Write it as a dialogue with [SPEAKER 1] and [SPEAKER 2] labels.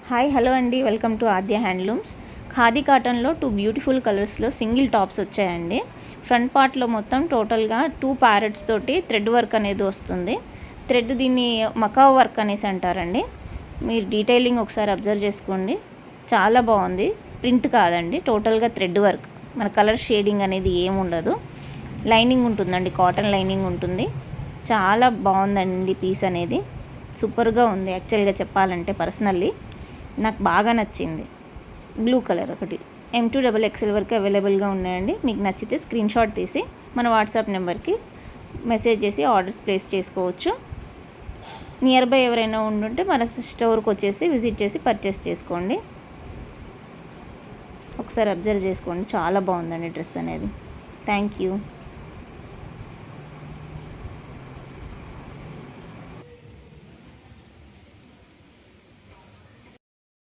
[SPEAKER 1] Hi hello అండి, welcome to Aadya handlooms. Khadi కాటన్లో 2 beautiful కలర్స్లో సింగిల్ టాప్స్ వచ్చాయండి. ఫ్రంట్ పార్ట్లో మొత్తం టోటల్గా 2 ప్యారెట్స్ తోటి థ్రెడ్ వర్క్ అనేది వస్తుంది. థ్రెడ్ దీన్ని మకావ్ వర్క్ అనేసి అంటారండి. మీరు డీటెయిలింగ్ ఒకసారి అబ్జర్వ్ చేసుకోండి, చాలా బాగుంది. ప్రింట్ కాదండి, టోటల్గా థ్రెడ్ వర్క్. మన కలర్ షేడింగ్ అనేది ఏముండదు. లైనింగ్ ఉంటుందండి, కాటన్ లైనింగ్ ఉంటుంది. చాలా బాగుందండి పీస్ అనేది, సూపర్గా ఉంది. యాక్చువల్గా చెప్పాలంటే పర్సనల్లీ నాకు బాగా నచ్చింది. బ్లూ కలర్ ఒకటి M2XXL వరకు అవైలబుల్గా ఉన్నాయండి. మీకు నచ్చితే స్క్రీన్ షాట్ తీసి మన వాట్సాప్ నెంబర్కి మెసేజ్ చేసి ఆర్డర్స్ ప్లేస్ చేసుకోవచ్చు. నియర్ బై ఎవరైనా ఉండుంటే మన స్టోర్కి వచ్చేసి విజిట్ చేసి పర్చేస్ చేసుకోండి. ఒకసారి అబ్జర్వ్ చేసుకోండి, చాలా బాగుందండి డ్రెస్ అనేది. Thank you.